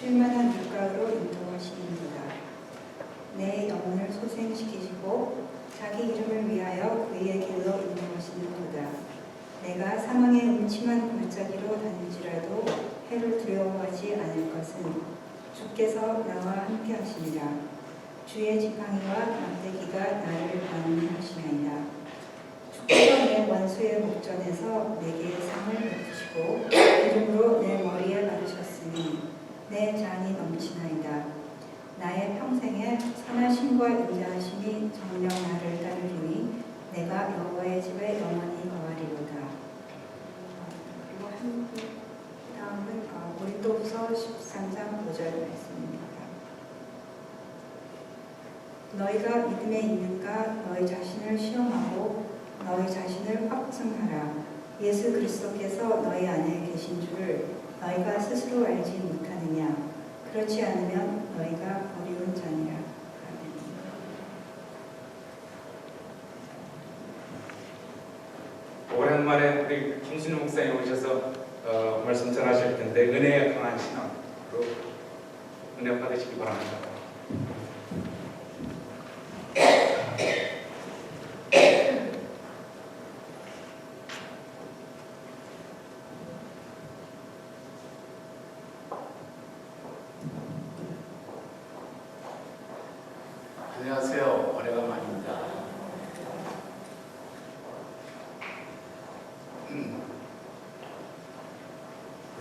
쉴만한 물가로 인도하시는도다. 내 영혼을 소생시키시고 자기 이름을 위하여 그의 길로 인도하시는도다. 내가 사망의 음침한 골짜기로 다닐지라도 해를 두려워하지 않을 것은 주께서 나와 함께 하시니라. 주의 지팡이와 막대기가 나를 방문하시나이다. 주께서 내 원수의 목전에서 내게 상을 베푸시고 기름으로 내 머리에 바르셨으니 내 잔이 넘치나이다. 나의 평생에 선하심과 인자하심이 정녕 나를 따르리니 내가 여호와의 집에 영원히 거하리로다. 그리고 다음은 고린도후서 13장 5절 말씀입니다. 너희가 믿음에 있는가 너희 자신을 시험하고 너희 자신을 확증하라. 예수 그리스도께서 너희 안에 계신 줄을 너희가 스스로 알지 못하느냐. 그렇지 않으면 너희가 버리운 자니라. 오랜만에 우리 김순우 목사님 오셔서 말씀 전하실 텐데 은혜에 강한 신앙으로 은혜 받으시기 바랍니다. 안녕하세요. 오래간만입니다.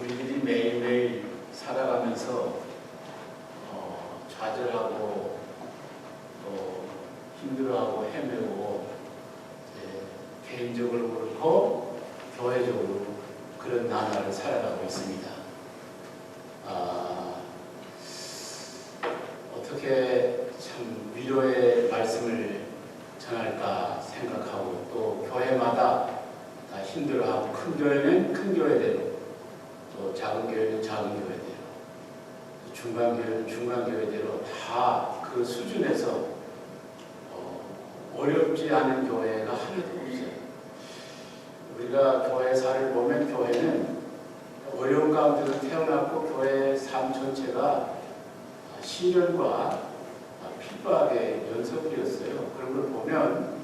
우리들이 매일매일 살아가면서 좌절하고 또 힘들어하고 헤매고 개인적으로 그렇고 교회적으로 그런 나날을 살아가고 있습니다. 어떻게 참 위로의 말씀을 전할까 생각하고 또 교회마다 다 힘들어하고 큰 교회는 큰 교회대로 또 작은 교회는 작은 교회대로 중간 교회는 중간 교회대로 다 그 수준에서 어렵지 않은 교회가 하나도 없어요. 우리가 교회사를 보면 교회는 어려운 가운데서 태어났고 교회 삶 전체가 시련과 핍박의 연속이었어요. 그런 걸 보면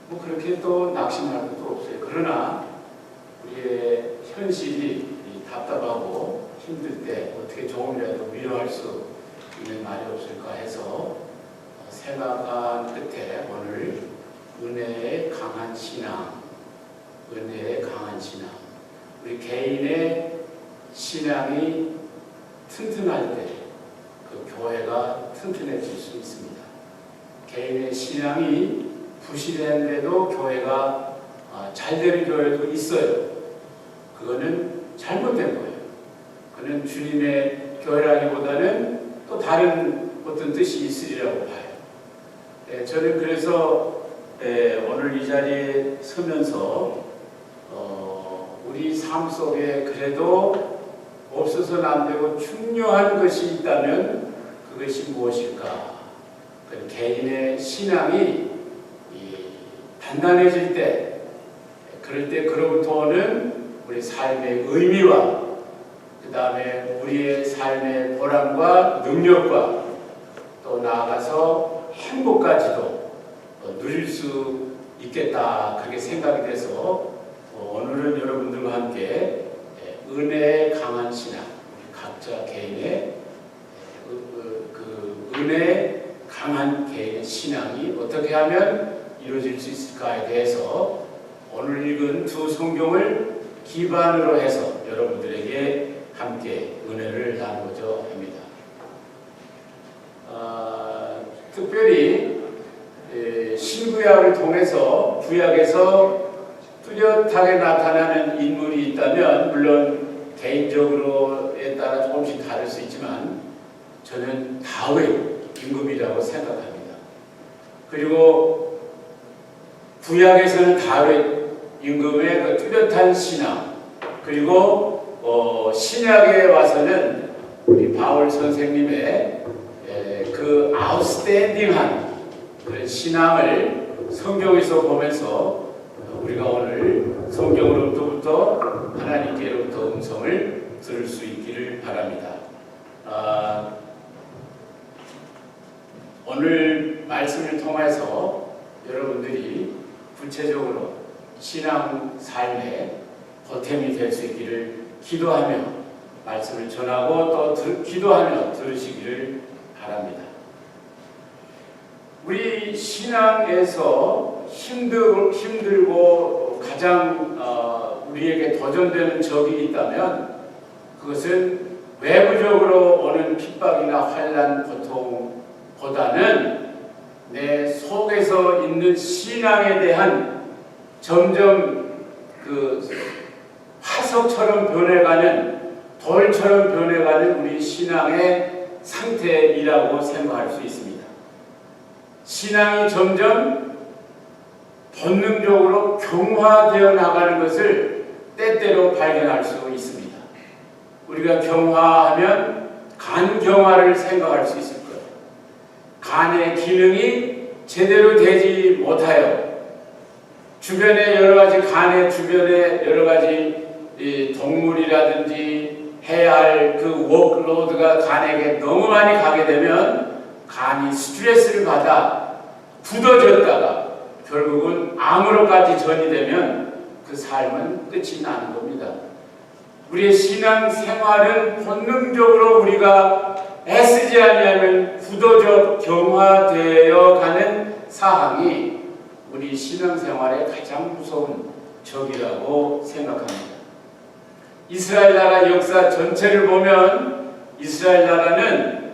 뭐 그렇게 또 낙심할 것도 없어요. 그러나 우리의 현실이 답답하고 힘들 때 어떻게 조금이라도 위로할 수 있는 말이 없을까 해서 생각한 끝에 오늘 은혜의 강한 신앙, 은혜의 강한 신앙, 우리 개인의 신앙이 튼튼할 때 그 교회가 튼튼해질 수 있습니다. 개인의 신앙이 부실한데도 교회가 잘 되는 교회도 있어요. 그거는 잘못된 거예요. 그는 주님의 교회라기보다는 또 다른 어떤 뜻이 있으리라고 봐요. 저는 그래서 오늘 이 자리에 서면서 우리 삶 속에 그래도 없어서는 안 되고 중요한 것이 있다면 그것이 무엇일까? 그 개인의 신앙이 단단해질 때, 그럴 때 그로부터 오는 우리 삶의 의미와 그 다음에 우리의 삶의 보람과 능력과 또 나아가서 행복까지도 누릴 수 있겠다, 그렇게 생각이 돼서 오늘은 여러분들과 함께 은혜의 강한 신앙, 각자 개인의 그 은혜의 강한 개인의 신앙이 어떻게 하면 이루어질 수 있을까에 대해서 오늘 읽은 두 성경을 기반으로 해서 여러분들에게 함께 은혜를 나누고자 합니다. 특별히 신구약을 통해서 구약에서 뚜렷하게 나타나는 인물이 있다면 물론 개인적으로에 따라 조금씩 다를 수 있지만 저는 다윗 임금이라고 생각합니다. 그리고 구약에서는 다윗 임금의 그 뚜렷한 신앙, 그리고 신약에 와서는 우리 바울 선생님의 그 아웃스탠딩한 그런 신앙을 성경에서 보면서 우리가 오늘 성경으로부터 하나님께로부터 음성을 들을 수 있기를 바랍니다. 오늘 말씀을 통해서 여러분들이 구체적으로 신앙 삶에 보탬이 될 수 있기를 기도하며 말씀을 전하고 또 기도하며 들으시기를 바랍니다. 우리 신앙에서 힘들고 가장 우리에게 도전되는 적이 있다면 그것은 외부적으로 오는 핍박이나 환난, 고통보다는 내 속에서 있는 신앙에 대한 점점 그 화석처럼 변해가는, 돌처럼 변해가는 우리 신앙의 상태이라고 생각할 수 있습니다. 신앙이 점점 본능적으로 경화되어 나가는 것을 때때로 발견할 수 있습니다. 우리가 경화하면 간경화를 생각할 수 있을 거예요. 간의 기능이 제대로 되지 못하여 주변에 여러 가지 간의 주변에 여러 가지 동물이라든지 해야 할 그 워크로드가 간에게 너무 많이 가게 되면 간이 스트레스를 받아 굳어졌다가 결국은 암으로까지 전이 되면 그 삶은 끝이 나는 겁니다. 우리의 신앙 생활은 본능적으로 우리가 애쓰지 아니하면 굳어져 경화되어 가는 사항이 우리 신앙 생활의 가장 무서운 적이라고 생각합니다. 이스라엘 나라 역사 전체를 보면 이스라엘 나라는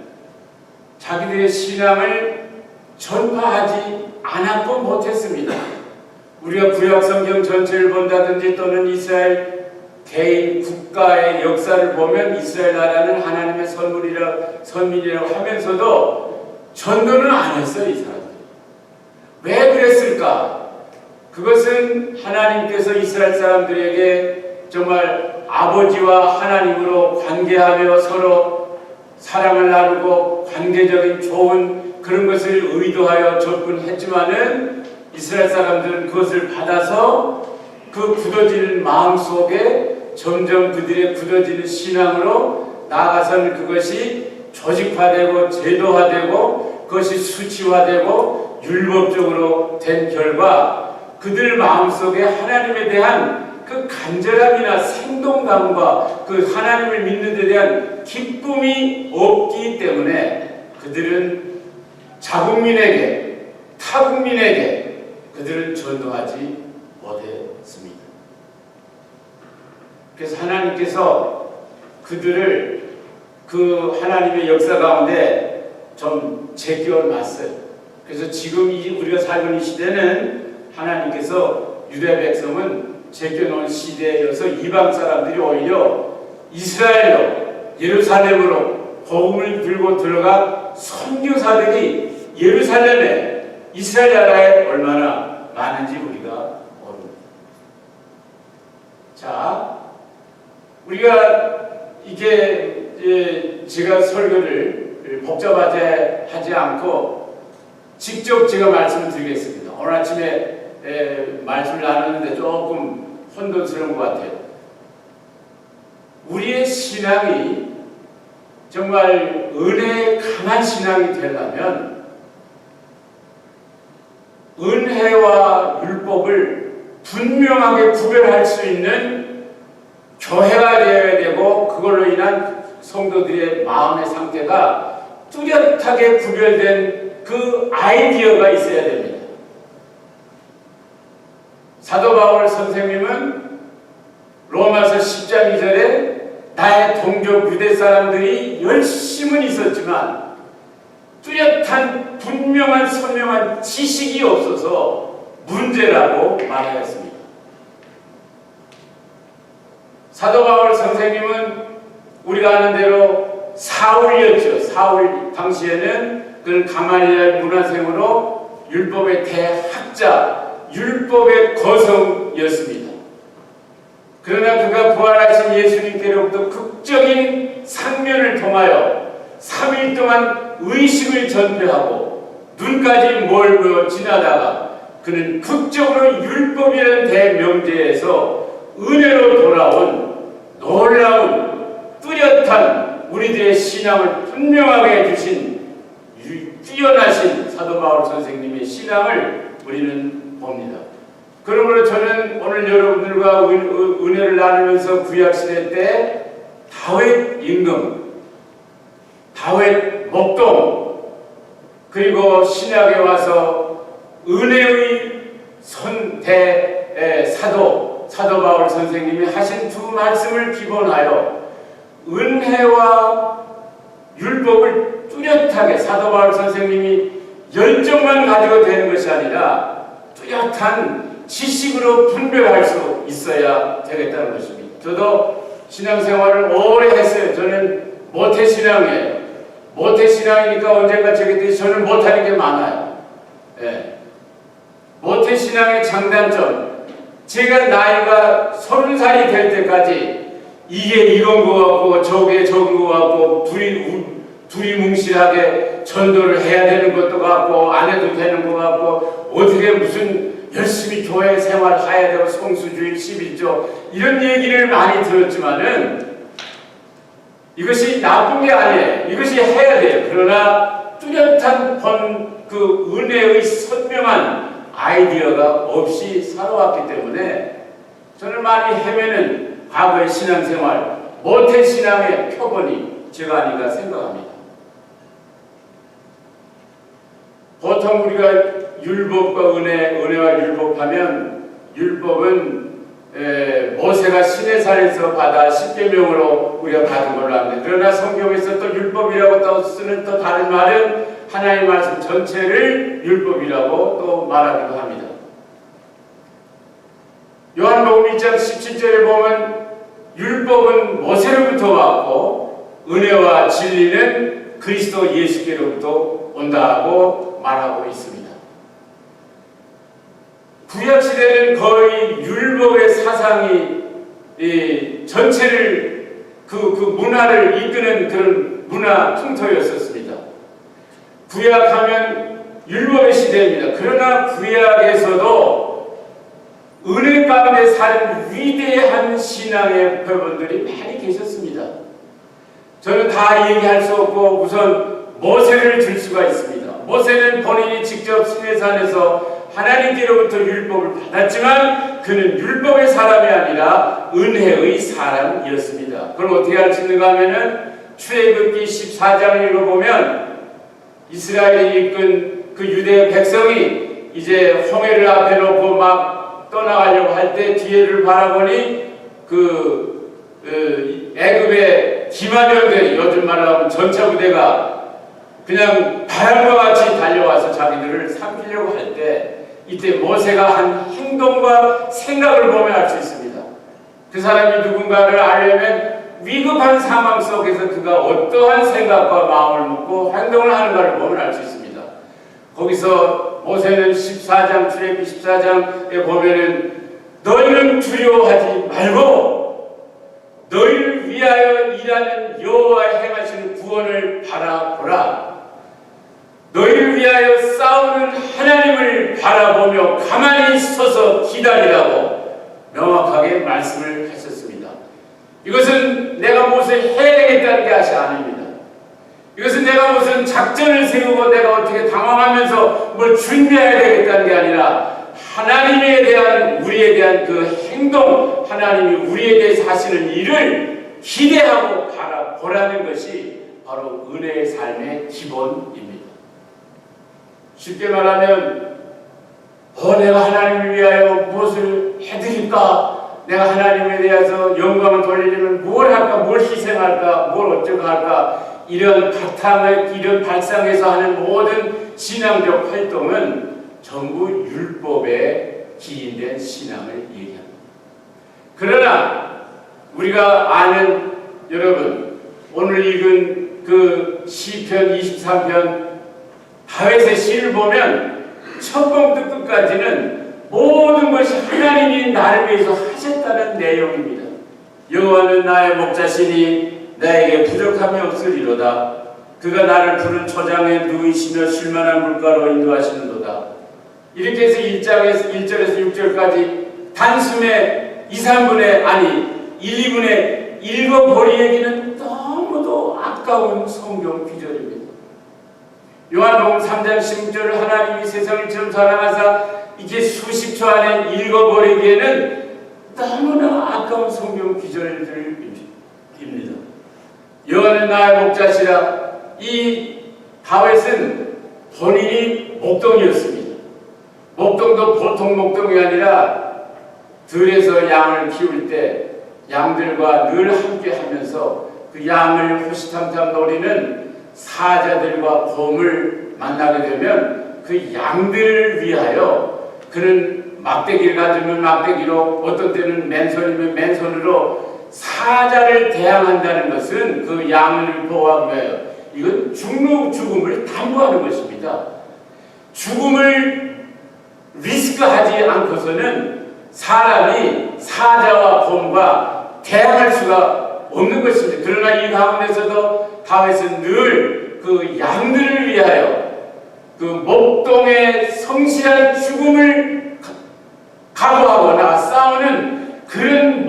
자기들의 신앙을 전파하지 않았고 못했습니다. 우리가 구약 성경 전체를 본다든지 또는 이스라엘 개인 국가의 역사를 보면 이스라엘 나라는 하나님의 선민이라고 하면서도 전도는 안 했어요. 이 사람들. 왜 그랬을까? 그것은 하나님께서 이스라엘 사람들에게 정말 아버지와 하나님으로 관계하며 서로 사랑을 나누고 관계적인 좋은 그런 것을 의도하여 접근했지만은 이스라엘 사람들은 그것을 받아서 그 굳어지는 마음 속에 점점 그들의 굳어지는 신앙으로 나아가서는 그것이 조직화되고 제도화되고 그것이 수치화되고 율법적으로 된 결과 그들 마음속에 하나님에 대한 그 간절함이나 생동감과 그 하나님을 믿는 데 대한 기쁨이 없기 때문에 그들은 자국민에게 타국민에게 그들은 전도하지 못했습니다. 그래서 하나님께서 그들을 그 하나님의 역사 가운데 좀 제껴놨어요. 그래서 지금 우리가 살고 있는 시대는 하나님께서 유대 백성은 제껴놓은 시대여서 이방 사람들이 오히려 이스라엘로 예루살렘으로 복음을 들고 들어간 선교사들이 예루살렘에 이스라엘 나라에 얼마나 많은지 우리가 모릅니다. 자, 우리가 이게 제가 설교를 복잡하게 하지 않고 직접 제가 말씀을 드리겠습니다. 오늘 아침에 말씀을 나누는데 조금 혼돈스러운 것 같아요. 우리의 신앙이 정말 은혜에 강한 신앙이 되려면 은혜와 율법을 분명하게 구별할 수 있는 교회가 되어야 되고 그걸로 인한 성도들의 마음의 상태가 뚜렷하게 구별된 그 아이디어가 있어야 됩니다. 사도 바울 선생님은 로마서 10장 2절에 나의 동족 유대 사람들이 열심은 있었지만 뚜렷한 분명한 선명한 지식이 없어서 문제라고 말하였습니다. 사도 바울 선생님은 우리가 아는 대로 사울이었죠. 사울 당시에는 그는 가말리엘 문화생으로 율법의 대학자, 율법의 거성이었습니다. 그러나 그가 부활하신 예수님께로부터 극적인 상면을 통하여 3일 동안 의식을 전폐하고 눈까지 멀고 지나다가 그는 극적으로 율법이라는 대명제에서 은혜로 돌아온 놀라운 뚜렷한 우리들의 신앙을 분명하게 해주신 뛰어나신 사도 바울 선생님의 신앙을 우리는 봅니다. 그러므로 저는 오늘 여러분들과 은혜를 나누면서 구약시대 때 다윗 임금, 다윗 목동, 그리고 신약에 와서 은혜의 사도 바울 선생님이 하신 두 말씀을 기본하여 은혜와 율법을 뚜렷하게 사도 바울 선생님이 열정만 가지고 되는 것이 아니라 뚜렷한 지식으로 분별할 수 있어야 되겠다는 것입니다. 저도 신앙생활을 오래 했어요. 저는 모태신앙이에요. 모태신앙이니까 언젠가 저기 저는 못하는 게 많아요. 예. 모태신앙의 장단점, 제가 나이가 30살이 될 때까지 이게 이건 것 같고 저게 저건 것 같고 둘이 뭉실하게 전도를 해야 되는 것도 같고 안 해도 되는 것 같고 어떻게 무슨 열심히 교회 생활 해야 되고 성수주일 11조 이런 얘기를 많이 들었지만은 이것이 나쁜 게 아니에요. 이것이 해야 돼요. 그러나 뚜렷한 그 은혜의 선명한 아이디어가 없이 살아왔기 때문에 저는 많이 헤매는 과거의 신앙생활, 모태신앙의 표본이 제가 아닌가 생각합니다. 보통 우리가 율법과 은혜와 율법하면 율법은 모세가 시내산에서 받아 십계명으로 우리가 받은 걸로 압니다. 그러나 성경에서 또 율법이라고 또 쓰는 또 다른 말은 하나님의 말씀 전체를 율법이라고 또 말하기도 합니다. 요한복음 1장 17절에 보면 율법은 모세로부터 왔고 은혜와 진리는 그리스도 예수께로부터 온다고 말하고 있습니다. 구약시대는 거의 율법의 사상이 전체를 그 문화를 이끄는 그런 문화 풍토였었습니다. 구약하면 율법의 시대입니다. 그러나 구약에서도 은혜 가운데 사는 위대한 신앙의 표본들이 많이 계셨습니다. 저는 다 얘기할 수 없고 우선 모세를 들 수가 있습니다. 모세는 본인이 직접 시내산에서 하나님께로부터 율법을 받았지만 그는 율법의 사람이 아니라 은혜의 사람이었습니다. 그럼 어떻게 할 수 있는가 하면은 출애굽기 14장을 읽어보면 이스라엘이 이끈 그 유대 백성이 이제 홍해를 앞에 놓고 막 떠나가려고 할 때 뒤를 바라보니 애굽의 기마병들이 요즘 말로 하면 전차 부대가 그냥 바람과 같이 달려와서 자기들을 삼키려고 할 때 이때 모세가 한 행동과 생각을 보면 알 수 있습니다. 그 사람이 누군가를 알려면 위급한 상황 속에서 그가 어떠한 생각과 마음을 먹고 행동을 하는가를 보면 알 수 있습니다. 거기서 모세는 14장, 출애굽기 14장에 보면은 너희는 두려워하지 말고 너희를 위하여 일하는 여호와의 행하시는 구원을 바라보라. 너희를 위하여 싸우는 하나님을 바라보며 가만히 서서 기다리라고 명확하게 말씀을 하셨습니다. 이것은 내가 무엇을 해야 되겠다는 것이 아닙니다. 이것은 내가 무슨 작전을 세우고 내가 어떻게 당황하면서 뭘 준비해야 되겠다는 게 아니라 하나님에 대한 우리에 대한 그 행동, 하나님이 우리에 대해서 하시는 일을 기대하고 바라보라는 것이 바로 은혜의 삶의 기본입니다. 쉽게 말하면 내가 하나님을 위하여 무엇을 해드릴까? 내가 하나님에 대해서 영광을 돌리려면 뭘 할까? 뭘 희생할까? 뭘 어쩌고 할까? 이런 바탕을 이런 발상에서 하는 모든 신앙적 활동은 전부 율법에 기인된 신앙을 얘기합니다. 그러나 우리가 아는 여러분 오늘 읽은 그 시편 23편 다윗의 시를 보면 첫번부터 끝까지는 모든 것이 하나님이 나를 위해서 하셨다는 내용입니다. 여호와는 나의 목자시니 나에게 부족함이 없으리로다. 그가 나를 푸른 초장에 누이시며 쉴만한 물가로 인도하시는도다. 이렇게 해서 1절에서 6절까지 단숨에 2, 3분의 아니 1, 2분의 읽어버리기는 너무도 아까운 성경 구절입니다. 요한복음 3장 16절을 하나님이 세상을 처음 사랑하사 이게 수십 초 안에 읽어버리기에는 너무나 아까운 성경 기절들입니다. 여호와는 나의 목자시라. 이 다윗은 본인이 목동이었습니다. 목동도 보통 목동이 아니라 들에서 양을 키울 때 양들과 늘 함께 하면서 그 양을 호시탐탐 노리는 사자들과 곰을 만나게 되면 그 양들을 위하여 그는 막대기를 가지면 막대기로, 어떤 때는 맨손이면 맨손으로 사자를 대항한다는 것은 그 양을 보호하기 위하여, 이건 죽음을 담보하는 것입니다. 죽음을 리스크하지 않고서는 사람이 사자와 곰과 대항할 수가 없는 것입니다. 그러나 이 가운데서도 다윗은 늘 그 양들을 위하여 그 목동의 성실한 죽음을 각오하거나 싸우는 그런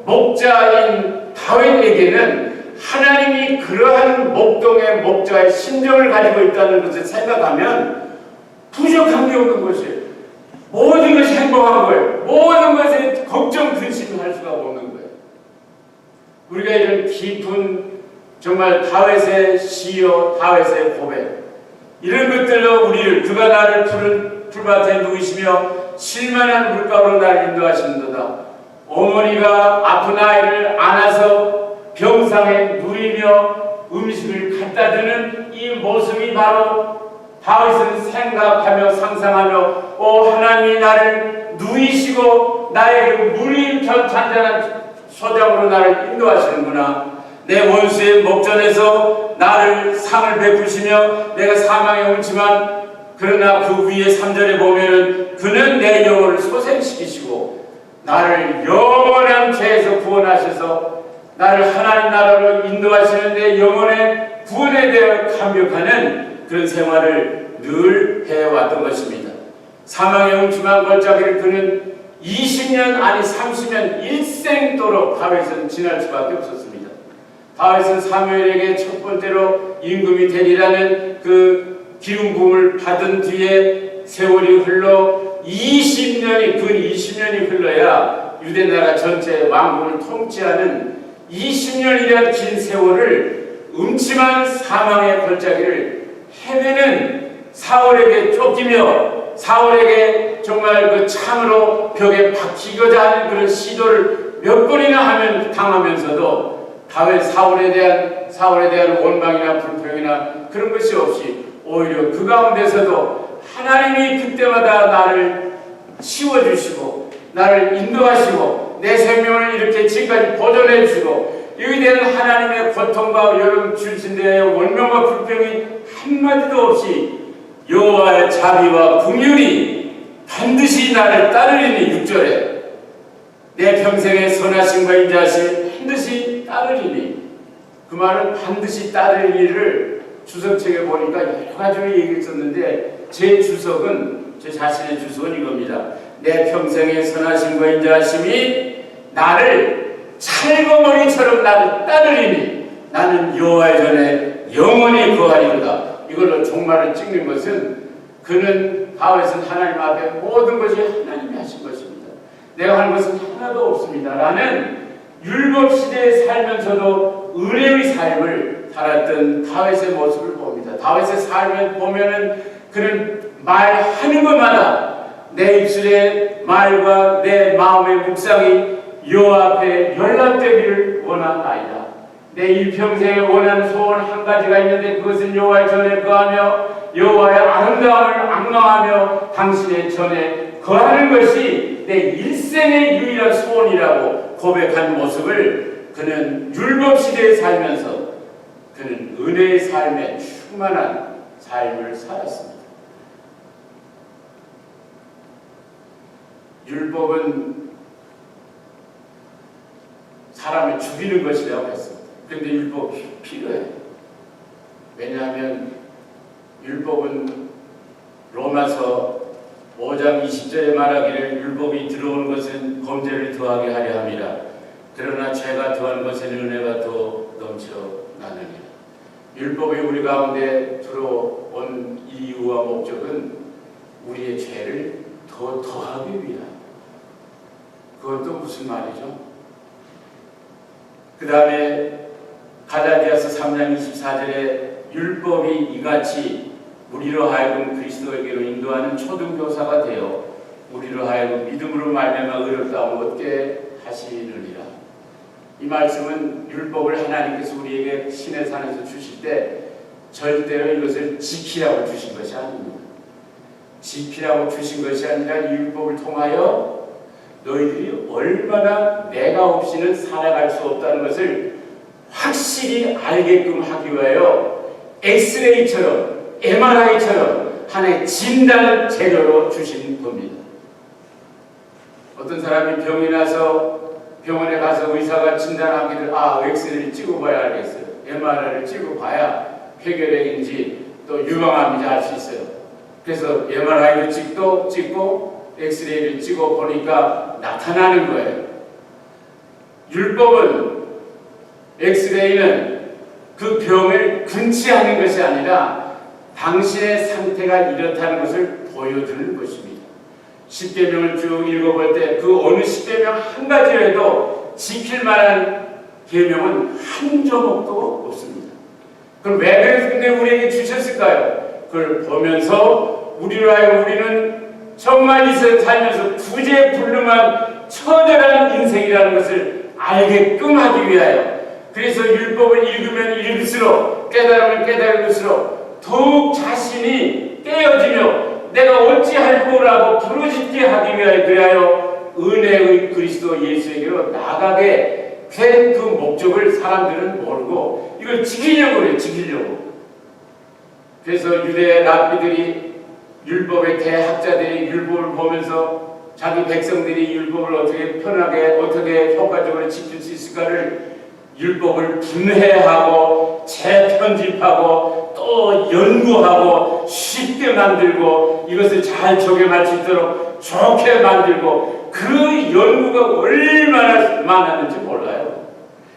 목자인 다윗에게는 하나님이 그러한 목동의 목자의 심정을 가지고 있다는 것을 생각하면 부족한 게 없는 것이에요. 모든 것이 행복한 거예요. 모든 것에 걱정, 근심할 수가 없는 거예요. 우리가 이런 깊은 정말 다윗의 시요, 다윗의 고백, 이런 것들로 우리를, 그가 나를 푸른 풀밭에 누이시며 실만한 물가로 나를 인도하시는도다. 어머니가 아픈 아이를 안아서 병상에 누이며 음식을 갖다 주는 이 모습이 바로 다윗은 생각하며 상상하며, 하나님이 나를 누이시고 나에게 물이 잔잔한 소장으로 나를 인도하시는구나. 내 원수의 목전에서 나를 상을 베푸시며 내가 사망에 옳지만 그러나 그 위에 3절에 보면은 그는 내 영혼을 소생시키시고 나를 영원한 죄에서 구원하셔서 나를 하나님 나라로 인도하시는 내 영혼의 구원에 대해 감격하는 그런 생활을 늘 해왔던 것입니다. 사망에 옳지만 걸작이를 그는 20년 아니 30년 일생도록 다윗은 지날 수밖에 없었습니다. 다윗은 사무엘에게 첫 번째로 임금이 되리라는 그 기름 부음을 받은 뒤에 세월이 흘러 20년이 근 20년이 흘러야 유대 나라 전체 왕국을 통치하는 20년이란 긴 세월을 음침한 사망의 걸작이를 헤매는 사울에게 쫓기며 사울에게 정말 그 창으로 벽에 박히고자 하는 그런 시도를 몇 번이나 당하면서도 다윗 사울에 대한 원망이나 불평이나 그런 것이 없이 오히려 그 가운데서도 하나님이 그때마다 나를 치워주시고 나를 인도하시고 내 생명을 이렇게 지금까지 보존해 주시고 여기에 대한 하나님의 고통과 여러분 주신 데의 원망과 불평이 한마디도 없이 여호와의 자비와 긍휼이 반드시 나를 따르리니 6절에 내 평생의 선하심과 인자하심 반드시 따르리니, 그 말은 반드시 따르리를 주석책에 보니까 여러 가지로 얘기했었는데 제 주석은, 제 자신의 주석은 이겁니다. 내 평생의 선하심과 인자하심이 나를 찰거머리처럼 나를 따르리니 나는 여호와의 전에 영원히 거하리로다. 이걸로 종말을 찍는 것은 그는 다윗은 하나님 앞에 모든 것이 하나님이 하신 것입니다. 내가 하는 것은 하나도 없습니다. 라는 율법 시대에 살면서도 은혜의 삶을 살았던 다윗의 모습을 봅니다. 다윗의 삶을 보면은 그는 말하는 것마다 내 입술의 말과 내 마음의 묵상이 여호와 앞에 연락되기를 원하나이다. 내 일평생에 원하는 소원 한 가지가 있는데 그것은 여호와의 전에 거하며 여호와의 아름다움을 앙망하며 당신의 전에 거하는 것이 내 일생의 유일한 소원이라고 고백한 모습을 그는 율법시대에 살면서 그는 은혜의 삶에 충만한 삶을 살았습니다. 율법은 사람을 죽이는 것이라고 했습니다. 그런데 율법이 필요해요. 왜냐하면 율법은 로마서 5장 20절에 말하기를 율법이 들어온 것은 범죄를 더하게 하려 함이라. 그러나 죄가 더한 것은 은혜가 더 넘쳐 나느니라. 율법이 우리 가운데 들어온 이유와 목적은 우리의 죄를 더 더하기 위하여. 그건 또 무슨 말이죠? 그 다음에 갈라디아서 3장 24절에 율법이 이같이 우리로 하여금 그리스도에게로 인도하는 초등교사가 되어 우리로 하여금 믿음으로 말미암아 의롭다함을 얻게 하시느니라. 이 말씀은 율법을 하나님께서 우리에게 신의 산에서 주실 때 절대로 이것을 지키라고 주신 것이 아닙니다. 지키라고 주신 것이 아니라 이 율법을 통하여 너희들이 얼마나 내가 없이는 살아갈 수 없다는 것을 확실히 알게끔 하기 위하여 엑스레이처럼 MRI처럼 하나의 진단 재료로 주신 겁니다. 어떤 사람이 병이 나서 병원에 가서 의사가 진단하기를 엑스레이를 찍어봐야 알겠어요. MRI를 찍어봐야 폐결핵인지 또 유방암인지 알 수 있어요. 그래서 MRI를 찍고 엑스레이를 찍어 보니까 나타나는 거예요. 율법은 엑스레이는 그 병을 근치하는 것이 아니라 당신의 상태가 이렇다는 것을 보여주는 것입니다. 십계명을 쭉 읽어볼 때 그 어느 십계명 한 가지라도 지킬 만한 계명은 한 조목도 없습니다. 그럼 왜 근데 우리에게 주셨을까요? 그걸 보면서 우리로 하여금 우리는 정말 이 세상 살면서 구제불능한 처절한 인생이라는 것을 알게끔 하기 위하여, 그래서 율법을 읽으면 읽을수록 깨달으면 깨달을수록 더욱 자신이 깨어지며 내가 어찌할 거라고 부르짖게 하기 위하여 그리하여 은혜의 그리스도 예수에게로 나가게 된 그 목적을 사람들은 모르고 이걸 지키려고 해요. 지키려고. 그래서 유대 랍비들이 율법의 대학자들이 율법을 보면서 자기 백성들이 율법을 어떻게 편하게 어떻게 효과적으로 지킬 수 있을까를 율법을 분해하고 재편집하고 또 연구하고 쉽게 만들고 이것을 잘 적용할 수 있도록 좋게 만들고 그 연구가 얼마나 많았는지 몰라요.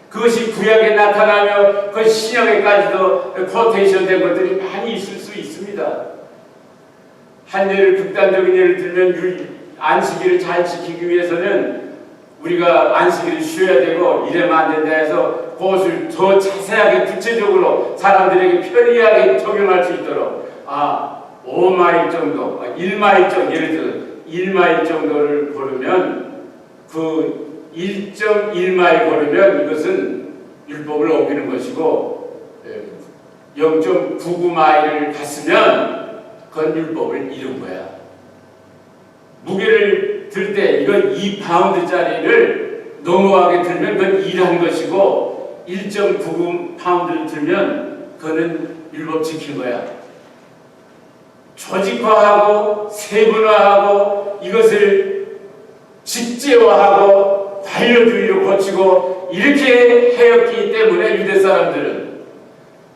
그것이 구약에 나타나며 그 신약에까지도 코테이션 된 것들이 많이 있을 수 있습니다. 한 예를 극단적인 예를 들면 안식일을 잘 지키기 위해서는 우리가 안식일을 쉬어야 되고 이러면 안 된다 해서 그것을 더 자세하게 구체적으로 사람들에게 편리하게 적용할 수 있도록 5마일 정도, 1마일 정도, 예를 들어 1마일 정도를 걸으면 그 1.1마일 걸으면 이것은 율법을 어기는 것이고 0.99마일을 갔으면 그건 율법을 잃은 거야. 무게를 들 때 이건 2파운드짜리를 넘어가게 들면 그건 일한 것이고 1.99파운드를 들면 그거는 율법 지킨 거야. 조직화하고 세분화하고 이것을 직제화하고 관료주의로 고치고 이렇게 해왔기 때문에 유대 사람들은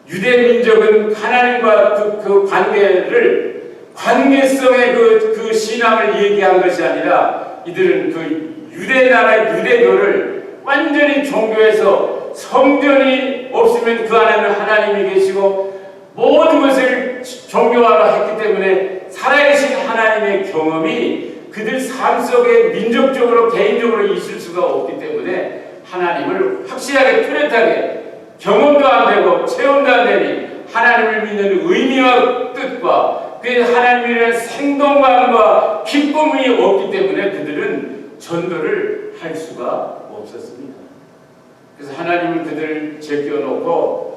유대 민족은 하나님과 그 관계를 관계성의 그 신앙을 얘기한 것이 아니라 이들은 그 유대 나라의 유대교를 완전히 종교에서 성전이 없으면 그 안에는 하나님이 계시고 모든 것을 종교화로 했기 때문에 살아계신 하나님의 경험이 그들 삶 속에 민족적으로 개인적으로 있을 수가 없기 때문에 하나님을 확실하게 뚜렷하게 경험도 안 되고 체험도 안 되니 하나님을 믿는 의미와 뜻과 그 하나님의 생동감과 기쁨이 없기 때문에 그들은 전도를 할 수가 없었습니다. 그래서 하나님은 그들을 제껴놓고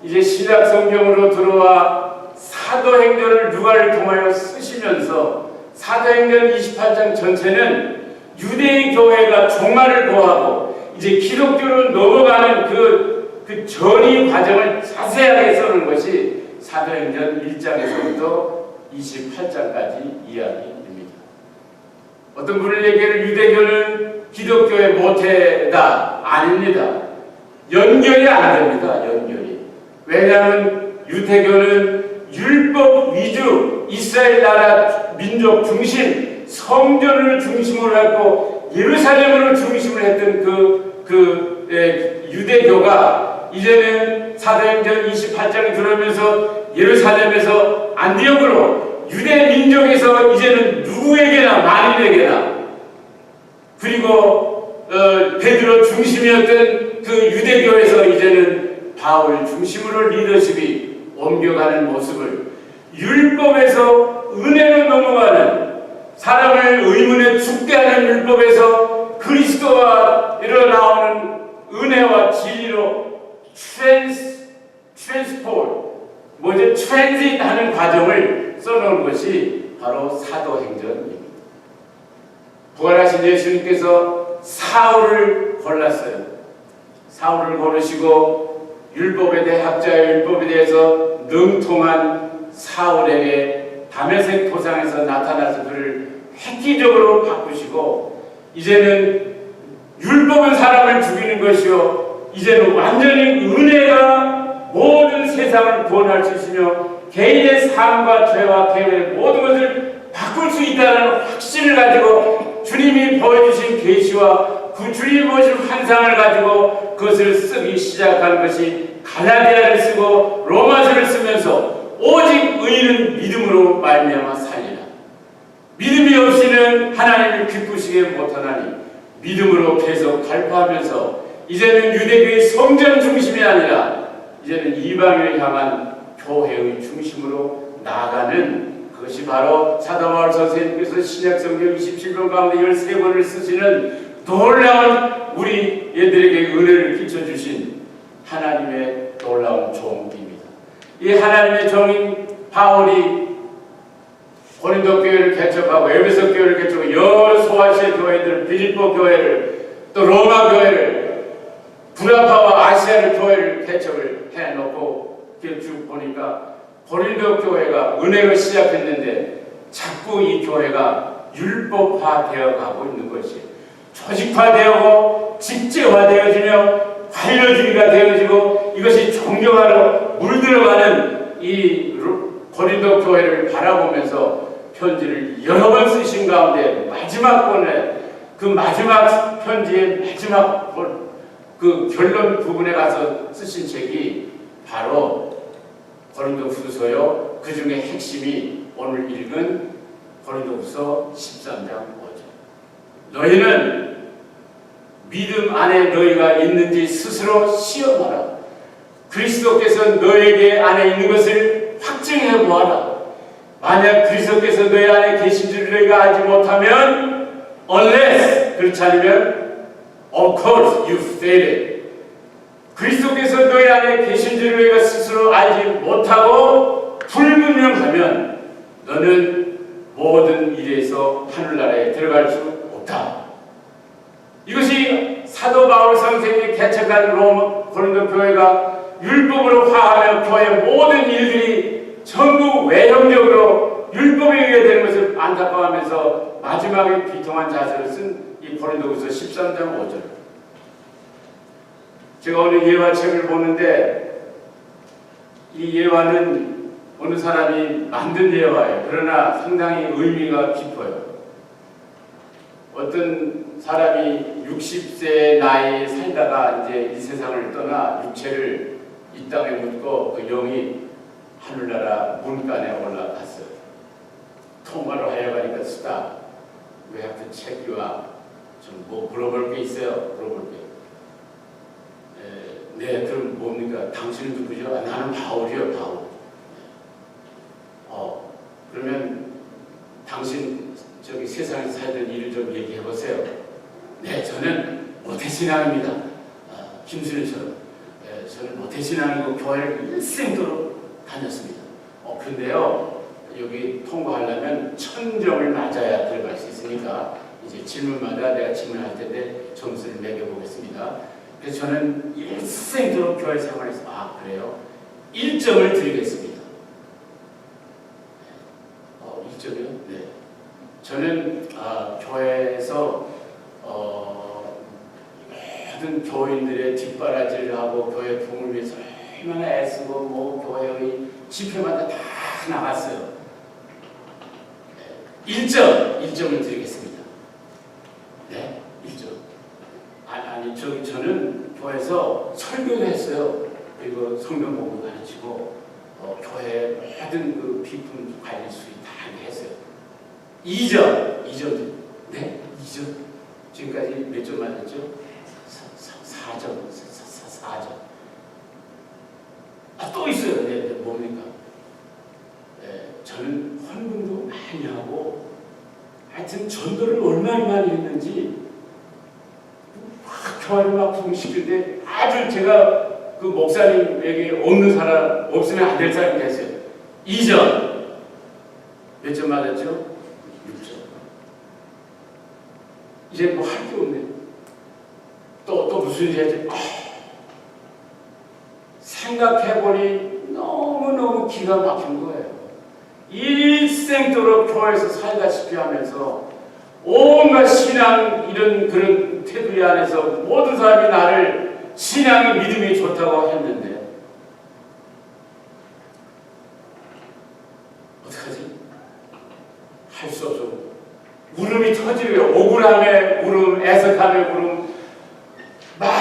이제 신약 성경으로 들어와 사도행전을 누가를 통하여 쓰시면서 사도행전 28장 전체는 유대인 교회가 종말을 고하고 이제 기독교로 넘어가는 그 전이 과정을 자세하게 써놓은 것이 사도행전 1장에서부터 28장까지 이야기입니다. 어떤 분을 얘기하는 유대교는 기독교의 모태다. 아닙니다. 연결이 안 됩니다. 연결이. 왜냐하면 유대교는 율법 위주 이스라엘 나라 민족 중심 성전을 중심으로 하고 예루살렘을 중심으로 했던 유대교가 이제는 사도행전 28장에 들어오면서 예루살렘에서 안디옥으로 유대 민족에서 이제는 누구에게나 만인에게나 그리고 베드로 중심이었던 그 유대교에서 이제는 바울 중심으로 리더십이 옮겨가는 모습을 율법에서 은혜로 넘어가는 사람을 의문에 죽게 하는 율법에서 그리스도와 일어나오는 은혜와 진리로 트랜짓 하는 과정을 써놓은 것이 바로 사도행전입니다. 부활하신 예수님께서 사울을 골랐어요. 사울을 고르시고 율법에 대해 학자의 율법에 대해서 능통한 사울에게 다메섹 도상에서 나타나서 그를 획기적으로 바꾸시고 이제는 율법은 사람을 죽이는 것이요 이제는 완전히 은혜가 모든 세상을 구원할 수 있으며 개인의 삶과 죄와 계획 모든 것을 바꿀 수 있다는 확신을 가지고 주님이 보여주신 계시와 그 주님이 보여준 환상을 가지고 그것을 쓰기 시작하는 것이 갈라디아를 쓰고 로마서를 쓰면서 오직 의인은 믿음으로 말미암아 살리라. 믿음이 없이는 하나님을 기쁘시게 못하나니 믿음으로 계속 갈파하면서 이제는 유대교의 성전 중심이 아니라 이제는 이방인을 향한 교회의 중심으로 나아가는 그것이 바로 사도 바울 선생님께서 신약성경 27권 가운데 13권을 쓰시는 놀라운 우리 얘들에게 은혜를 끼쳐주신 하나님의 놀라운 종입니다. 이 하나님의 종인 바울이 고린도 교회를 개척하고 에베소 교회를 개척하고 여러 소아시아 교회들, 빌립보 교회를 또 로마 교회를 구라파와 아시아의 교회를 개척을 해놓고 쭉 보니까 고린도 교회가 은혜로 시작했는데 자꾸 이 교회가 율법화되어 가고 있는 것이 조직화되고 직제화되어지며 관료주의가 되어지고 이것이 종교화로 물들어가는 이 고린도 교회를 바라보면서 편지를 여러 번 쓰신 가운데 마지막 권에 그 마지막 편지의 마지막 그 결론 부분에 가서 쓰신 책이 바로 고린도후서요. 그 중에 핵심이 오늘 읽은 고린도후서 13장 5절. 너희는 믿음 안에 너희가 있는지 스스로 시험하라. 그리스도께서 너에게 안에 있는 것을 확증해 보아라. 만약 그리스도께서 너희 안에 계신 줄 너희가 알지 못하면 unless 그렇지 않으면 of course you failed. 그리스도께서 너희 안에 계신 줄 너희가 스스로 알지 못하고 불분명하면 너는 모든 일에서 하늘나라에 들어갈 수 없다. 이것이 사도 바울 선생님이 개척한 로마 고린도 교회가 율법으로 화하며 교회 모든 일들이 전부 외형적으로 율법에 의해 되는 것을 안타까워하면서 마지막에 비통한 자세를 쓴 이 고린도후서 13장 5절. 제가 오늘 예화책을 보는데 이 예화는 어느 사람이 만든 예화예요. 그러나 상당히 의미가 깊어요. 어떤 사람이 60세 나이에 살다가 이제 이 세상을 떠나 육체를 이 땅에 묻고 그 영이 하늘나라 문간에 올라갔어요. 통화로 하여 가니까 쓰다. 왜 하여튼 책이와 좀 뭐 물어볼 게 있어요. 물어볼 게. 네, 그럼 뭡니까? 당신은 누구죠? 아, 나는 바울이요, 바울. 그러면 당신 저기 세상에서 살던 일을 좀 얘기해 보세요. 네, 저는 모태신앙입니다. 김수련처럼. 네, 저는 모태신앙이고 교회를 일생도록 다녔습니다. 근데요, 여기 통과하려면 천정을 맞아야 들어갈 수 있으니까 이제 질문마다 내가 질문할 텐데 점수를 매겨보겠습니다. 그래서 저는 일생도록 교회 생활에서 그래요? 1점을 드리겠습니다. 1점이요? 네. 저는 교회에서 모든 교인들의 뒷바라지를 하고 교회 부흥을 위해서 얼마나 애쓰고 뭐 교회의 집회마다 다 나갔어요. 1점을 드리겠습니다. 네, 1점. 저는 교회에서 설교도 했어요. 했어요. 그리고 성경 공부 가르치고 교회 모든 그 비품 관리 수리 다 했어요. 2점. 네? 2점. 지금까지 몇 점 맞았죠? 4점. 4점. 또 있어요. 네, 뭡니까? 저는 헌금도 많이 하고 하여튼 전도를 얼마나 많이 했는지 교회를 막 부흥시킬 때 아주 제가 그 목사님에게 없는 사람, 없으면 안 될 사람이 됐어요. 2점. 몇 점 맞았죠? 6점. 이제 뭐 할 게 없네. 또 무슨 일이 했지? 생각해보니 너무너무 기가 막힌 거예요. 일생도록 교회에서 살다시피 하면서 온갖 신앙 이런 그런 테두리 안에서 모든 사람이 나를 신앙이 믿음이 좋다고 했는데 어떡하지? 할 수 없어. 울음이 터지고요. 억울함에 울음, 애석함에 울음, 막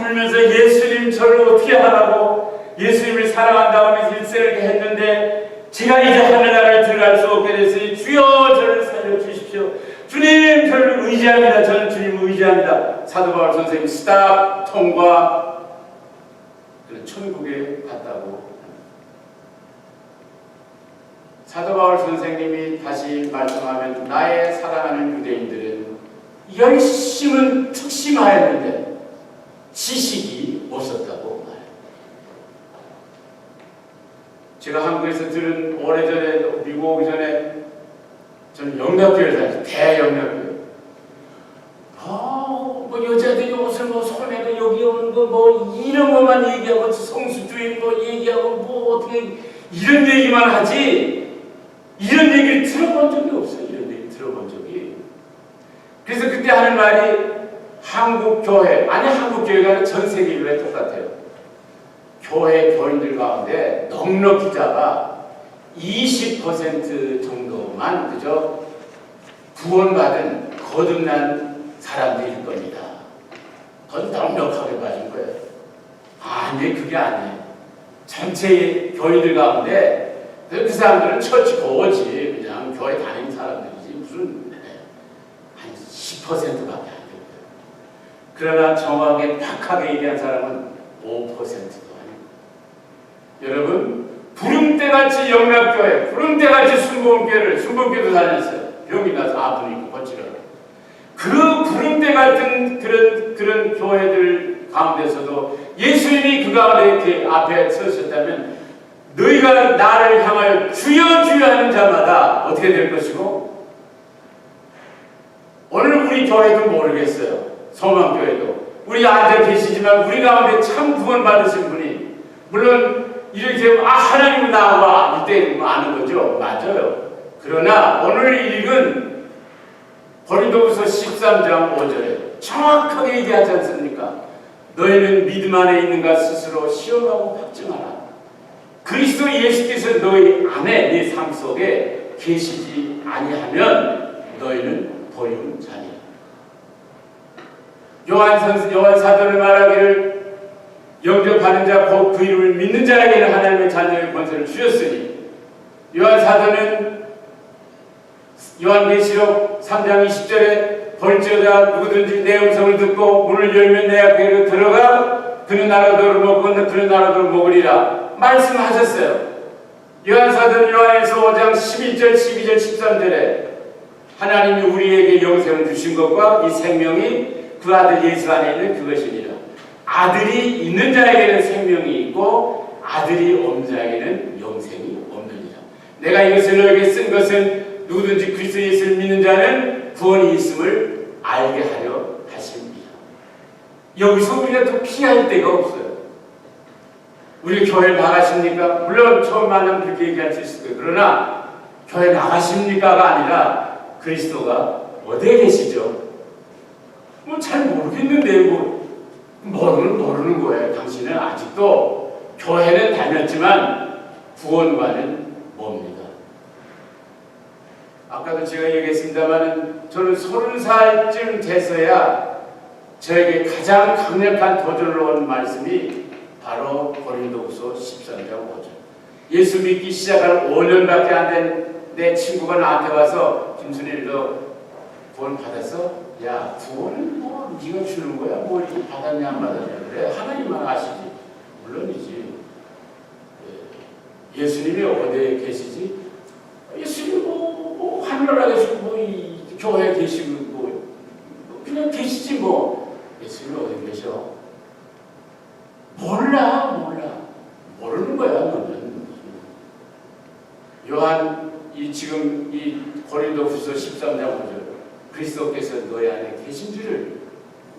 울면서 예수님 저를 어떻게 하라고 예수님을 사랑한다고 하면서 일생을 했는데 제가 이제 하늘나라를 들어갈 수 없게 됐으니 주여 저를 살려주십시오. 주님 저를 의지합니다. 저는 주님을 의지합니다. 사도 바울 선생님 스탑 통과. 천국에 갔다고. 사도 바울 선생님이 다시 말씀하면 나의 사랑하는 유대인들은 열심은 특심하였는데 지식이 없었다고 말해요. 제가 한국에서 들은 오래전에 미국 오기 전에 저는 영락교회를 다녔어요. 대영락교회. 뭐 여자들이 옷을 뭐 손에도 여기 오는 거 뭐 이런 것만 얘기하고 성수주의 뭐 얘기하고 뭐 어떻게 이런 얘기만 하지 이런 얘기를 들어본 적이 없어요. 이런 얘기 들어본 적이. 그래서 그때 하는 말이 한국교회, 아니 한국교회가 아니라 전 세계교회 똑같아요. 교회 교인들 가운데 넉넉히 잡아 20% 정도만 그저 구원받은 거듭난 사람들일 겁니다. 그건 넉넉하게 봐준 거예요. 아니 그게 아니에요. 전체 교인들 가운데 그 사람들은 처치 고지 그냥 교회 다니는 사람들이지 무슨 한 10%밖에 안 돼요. 그러나 정확하게 팍하게 얘기한 사람은 5%도 아니고. 여러분 부름때같이 영락교회, 부름때같이 순복음교회도 다녔어요. 병이 나서 아프니까 고치라고. 그 부름때 같은 그런 교회들 가운데서도 예수님이 그 가운데 이렇게 앞에 서셨다면 너희가 나를 향하여 주여 주여 하는 자마다 어떻게 될 것이고 오늘 우리 교회도 모르겠어요. 소망교회도 우리 앉아 계시지만 우리 가운데 참 구원 받으신 분이 물론 이렇게 하나님은 나와 이때 아는 거죠. 맞아요. 그러나 오늘 읽은 고린도후서 13장 5절에 정확하게 얘기하지 않습니까? 너희는 믿음 안에 있는가 스스로 시험하고 확증하라. 그리스도 예수께서 너희 안에 네 삶 속에 계시지 아니하면 너희는 버리운 자니라. 요한 사도는 말하기를 영접하는 자 곧 그 이름을 믿는 자에게는 하나님의 자녀의 권세를 주셨으니 요한 사도는 요한계시록 3장 20절에 볼지어다 누구든지 내 음성을 듣고 문을 열면 내 앞에 들어가 그는 나라도를 먹고 그는 나라도를 먹으리라 말씀하셨어요. 요한사도는 요한에서 5장 11절 12절 13절에 하나님이 우리에게 영생을 주신 것과 이 생명이 그 아들 예수 안에 있는 그것이니라. 아들이 있는 자에게는 생명이 있고 아들이 없는 자에게는 영생이 없느니라. 내가 이것을 너에게 쓴 것은 누구든지 그리스도 예수를 믿는 자는 구원이 있음을 알게 하려 하십니다. 여기서 우리가 또 피할 데가 없어요. 우리 교회 나가십니까? 물론 처음 만나면 그렇게 얘기할 수 있을 거예요. 그러나 교회 나가십니까가 아니라 그리스도가 어디에 계시죠? 뭐 잘 모르겠는데 모르는 거예요. 당신은 아직도 교회는 다녔지만 구원과는 뭡니다. 아까도 제가 얘기했습니다만 저는 30살쯤 돼서야 저에게 가장 강력한 도전을 온 말씀이 바로 고린도후서 13장 5절. 예수 믿기 시작한 5년밖에 안 된 내 친구가 나한테 와서 김순일 너 구원 받았어? 야 구원은 뭐 네가 주는 거야? 뭐 이렇게 받았냐 안 받았냐 그래? 하나님만 아시지. 물론이지. 예수님이 어디에 계시지? 예수님이 뭐 하늘나라 계시고 뭐 이 교회에 계시고 뭐 그냥 계시지 뭐. 예수님이 어디 계셔? 몰라. 모르는 거야 너는. 요한 지금 이 고린도후서 13장 5절 그리스도께서 너희 안에 계신 줄을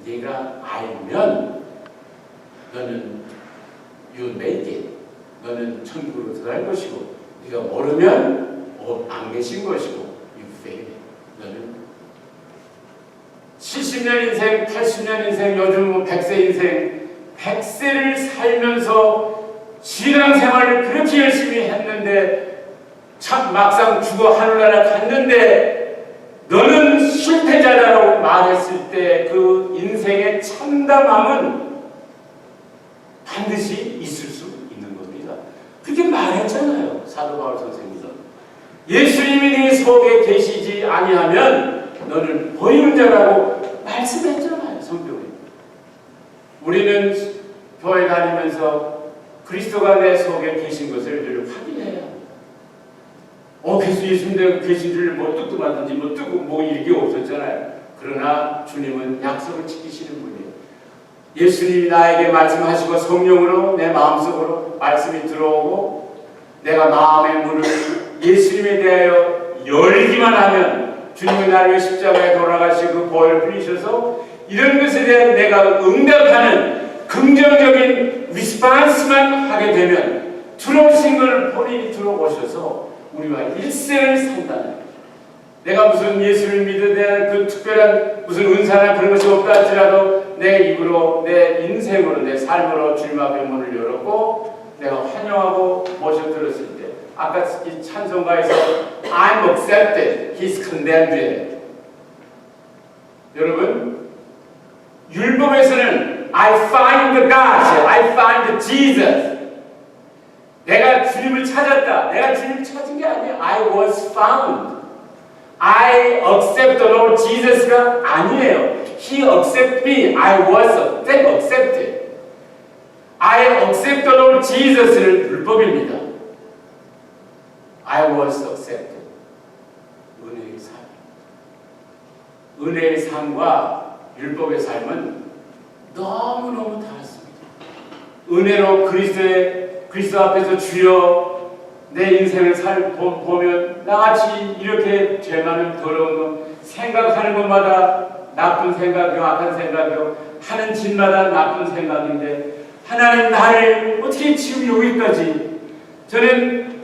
네가 알면 너는 you make it. 너는 천국으로 들어갈 것이고 네가 모르면 안 계신 것이고 you fail it. 너는 70년 인생, 80년 인생, 요즘 뭐 100세 인생 100세를 살면서 신앙생활을 그렇게 열심히 했는데 참 막상 죽어 하늘나라 갔는데 너는 실패자라고 말했을 때 그 인생의 참담함은 반드시 있을 수 있는 겁니다. 그렇게 말했잖아요. 사도 바울 선생님도. 예수님이 네 속에 계시지 아니하면 너는 보이는 자라고 말씀했잖아요. 성경에. 우리는 교회 다니면서 그리스도가 내 속에 계신 것을 늘 확인해야 합니다. 예수님 계신 줄 뭐 뜨끔하든지 뭐 뜨고 뭐 이게 없었잖아요. 그러나 주님은 약속을 지키시는 분이에요. 예수님이 나에게 말씀하시고 성령으로 내 마음속으로 말씀이 들어오고 내가 마음의 문을 예수님에 대하여 열기만 하면 주님이 나를 위해 십자가에 돌아가시고 그 보혈을 흘리셔서 이런 것에 대해 내가 응답하는 긍정적인 리스폰스만 하게 되면 들어오신 걸 본인이 들어오셔서 우리와 일생을 산다는 내가 무슨 예수를 믿어 대한 그 특별한 무슨 은사나 그런 것이 없다 할지라도 내 입으로 내 인생으로 내 삶으로 주님 앞에 문을 열었고 내가 환영하고 모셔들었을 때 아까 이 찬송가에서 I'm accepted, He's condemned. 여러분 율법에서는 I find God, I find Jesus. 내가 주님을 찾았다. 내가 주님을 찾은 게 아니야. I was found. I accept the Lord Jesus가 아니에요. He accepted me. I was accepted. I accept the Lord Jesus는 율법입니다. I was accepted. 은혜의 삶. 은혜의 삶과 율법의 삶은 너무너무 다릅니다. 은혜로 그리스도 앞에서 주여 내 인생을 보면 나같이 이렇게 죄 많은 더러운 것 생각하는 것마다 나쁜 생각이요 악한 생각이요 하는 짓마다 나쁜 생각인데 하나님 나를 어떻게 지금 여기까지 저는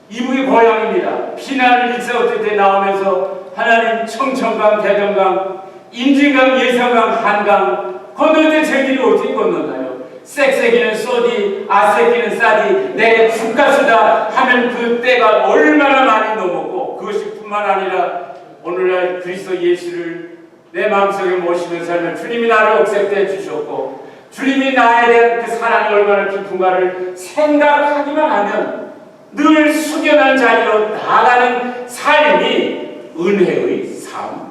이북의 고향입니다. 피난을 일사후퇴 때 나오면서 하나님 청천강 대동강 임진강 예성강 한강 건널 때 제 길을 어떻게 건너나요? 쌕쌕이는 쏘디 아세끼는 싸디 내게 국가수다 하면 그 때가 얼마나 많이 넘었고 그것이 뿐만 아니라 오늘날 그리스도 예수를 내 마음속에 모시며 살면 주님이 나를 억셉트해 주셨고 주님이 나에 대한 그 사랑이 얼마나 깊은가를 생각하기만 하면 늘 숙연한 자리로 나가는 삶이 은혜의 삶입니다.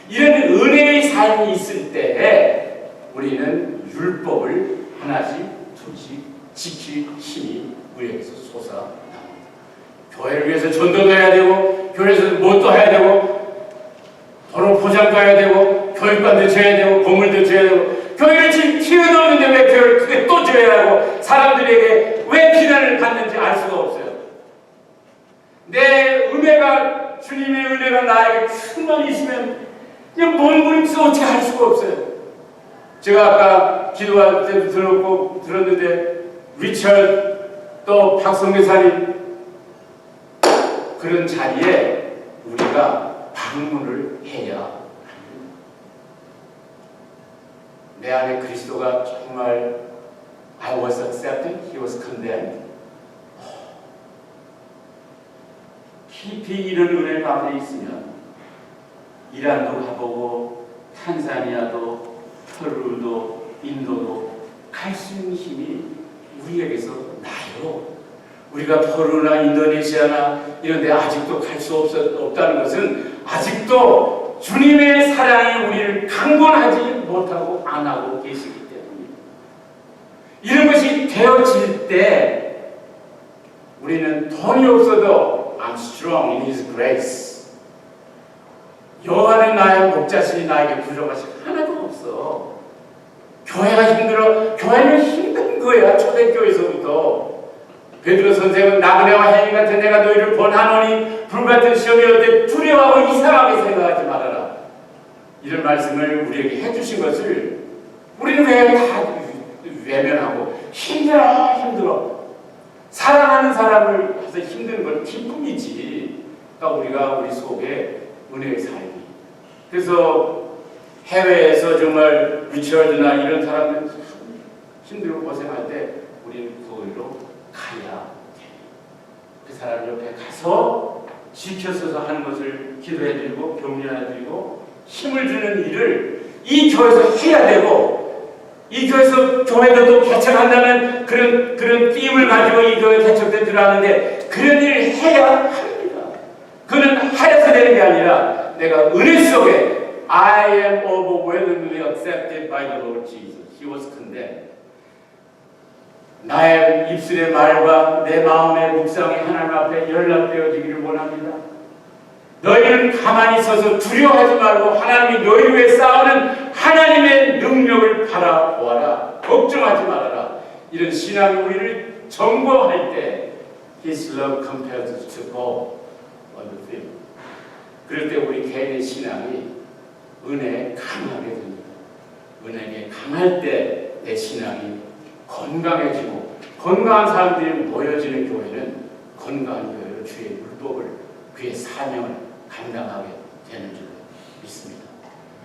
이런 은혜의 삶이 있을 때에 우리는 율법을 하나씩 둘씩 지킬 힘이 우리에게서 솟아납니다. 교회를 위해서 전도도 해야 되고 교회에서 뭣도 해야 되고 도로 포장도 해야 되고 교육관도 줘야 되고 건물도 줘야 되고 교회를 지금 키워놓는데 왜 교회를 크게 또 줘야 하고 사람들에게 왜 비난을 받는지 알 수가 없어요. 내 은혜가 주님의 은혜가 나에게 큰만 있으면 그냥 뭔 그림도 어떻게 할 수가 없어요. 제가 아까 기도할 때도 들었는데 리처드 또 박성교사님 그런 자리에 우리가 방문을 해야 합니다. 내 안에 그리스도가 정말 I was accepted, He was condemned. 깊이 이런 은혜 가운데 있으면 이란도 가보고 탄자니아도 페루도 인도도 갈 수 있는 힘이 우리에게서 나요. 우리가 페루나 인도네시아나 이런 데 아직도 갈 수 없다는 것은 아직도 주님의 사랑이 우리를 강권하지 못하고 안 하고 계시기 때문입니다. 이런 것이 되어질 때 우리는 돈이 없어도 I'm strong in His grace. 여호와는 나의 목자시니 나에게 부족하시 하나도 없어. 교회가 힘들어. 교회는 힘든 거야. 초대교회에서부터. 베드로 선생은 나그네와 해인 같은 내가 너희를 번하노니 불같은 시험이 올 때 두려워하고 이상하게 생각하지 말아라. 이런 말씀을 우리에게 해주신 것을 우리는 왜 다 외면하고 힘들어. 사랑하는 사람을 해서 힘든 건 기쁨이지. 그러니까 우리가 우리 속에 은혜의 삶이. 그래서 해외에서 정말 리처드나 이런 사람들 힘들고 고생할 때 우리는 교회로 가야 돼. 그 사람 옆에 가서 지켜서서 하는 것을 기도해드리고 격려해드리고 힘을 주는 일을 이 교회에서 해야 되고, 이 교회에서 교회가 또 개척한다는 그런 띠임을 가지고 이 교회 개척된 줄 아는데 그런 일을 해야 합니다. 그는 하려서 되는 게 아니라 내가 은혜 속에 I am overwhelmingly accepted by the Lord Jesus. He was condemned. 나의 입술의 말과 내 마음의 묵상이 하나님 앞에 연락되어지기를 원합니다. 너희는 가만히 서서 두려워하지 말고 하나님이 너희 위해 싸우는 하나님의 능력을 바라보아라. 걱정하지 말아라. 이런 신앙이 우리를 점검할 때 His love compels us to go on the field. 그럴 때 우리 개인의 신앙이 은혜에 강하게 됩니다. 은혜에 강할 때 내 신앙이 건강해지고, 건강한 사람들이 모여지는 교회는 건강한 교회로 주의 율법을, 그의 사명을 감당하게 되는 줄 믿습니다.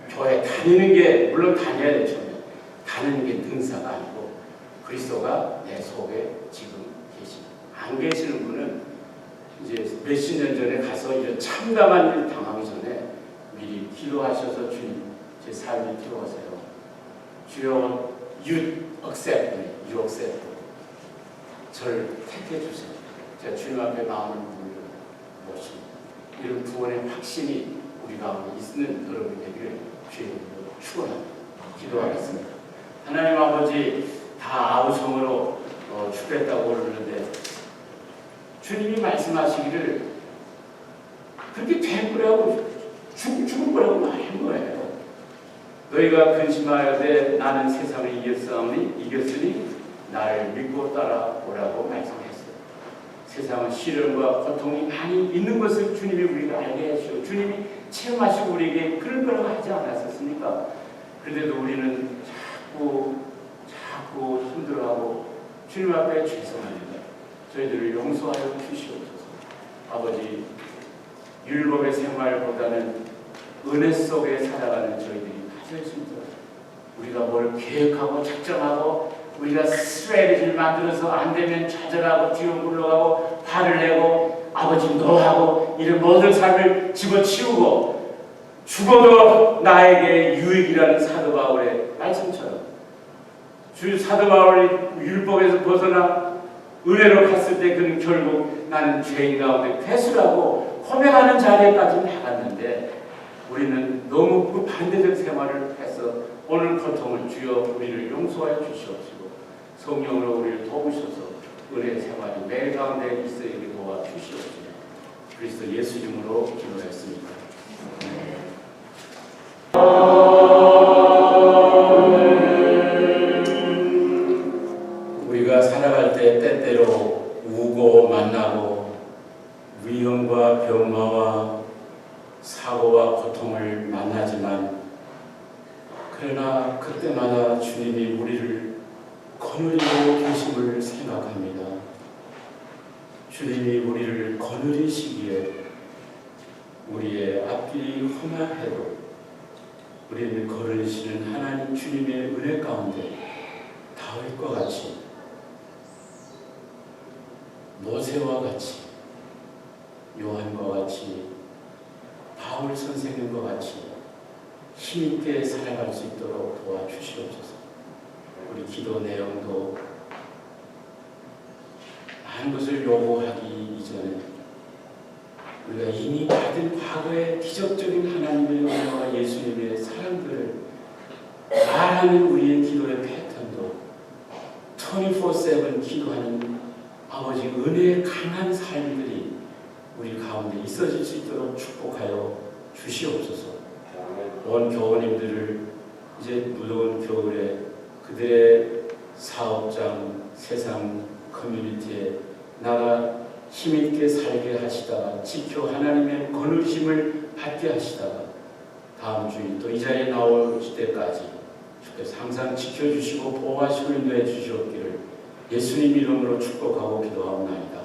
교회 다니는 게, 물론 다녀야 되죠. 다니는 게 능사가 아니고 그리스도가 내 속에 지금 계십니다. 안 계시는 분은 이제 몇십 년 전에 가서 이런 참담한 일을 당하기 전에 미리 기도하셔서 주님, 제 삶이 들어오세요. 주여, you accept me, you accept me. 저를 택해 주세요. 제가 주님 앞에 마음을 모십니다. 이런 구원의 확신이 우리 가운데 있는 여러분이 되기를 주의 이름으로 축원합니다. 기도하겠습니다. 하나님 아버지, 다 아우성으로 죽겠다고 그러는데 주님이 말씀하시기를 그렇게 된 거라고 죽은 거라고 말한 거예요. 너희가 근심하여되 나는 세상을 이겼으니 나를 믿고 따라오라고 말씀했어요. 세상은 시련과 고통이 많이 있는 것을 주님이 우리가 알게 하시고 주님이 체험하시고 우리에게 그런 거라고 하지 않았었습니까? 그런데도 우리는 자꾸 힘들어하고 주님 앞에 죄송합니다. 저희들을 용서하여 주시옵소서. 아버지, 율법의 생활보다는 은혜 속에 살아가는 저희들이 가장 힘들어요. 우리가 뭘 계획하고 작정하고 우리가 스트레이지를 만들어서 안 되면 좌절하고 뒤로 물러가고 화를 내고 아버지 노하고 이런 모든 삶을 집어치우고 죽어도 나에게 유익이라는 사도 바울의 말씀처럼 사도 바울이 율법에서 벗어나 은혜로 갔을 때 그는 결국 나는 죄인 가운데 회수라고 고백하는 자리에까지 나갔는데 우리는 너무 그 반대적 생활을 해서 오늘 고통을 주여 우리를 용서하여 주시옵시고 성령으로 우리를 도우셔서 은혜의 생활이 매일 가운데 있어야게 도와 주시옵시고 그리스도 예수 이름으로 기도했습니다. 우리가 살아갈 때 때때로 우고 만나고 위험과 병마와 사고와 고통을 만나지만 그러나 그때마다 주님이 우리를 거느리고 계심을 생각합니다. 주님이 우리를 거느리시기에 우리의 앞길이 험하해도 우리를 거느리시는 하나님 주님의 은혜 가운데 다윗과 같이 모세와 같이 요한과 같이 바울 선생님과 같이 힘있게 살아갈 수 있도록 도와주시옵소서. 우리 기도 내용도 많은 것을 요구하기 이전에 우리가 이미 받은 과거의 기적적인 하나님의 은혜와 예수님의 사랑들을 말하는 우리의 기도의 패턴도 24/7 기도하는 아버지 은혜의 강한 삶들이 우리 가운데 있어질 수 있도록 축복하여 주시옵소서. 온 교우님들을 이제 무더운 겨울에 그들의 사업장, 세상 커뮤니티에 나가 힘있게 살게 하시다가 지켜 하나님의 거느심을 받게 하시다가 다음 주에 또 이 자리에 나올 때까지 주께서 항상 지켜주시고 보호하시고 인도해 주시옵기를 예수님 이름으로 축복하고 기도하옵나이다.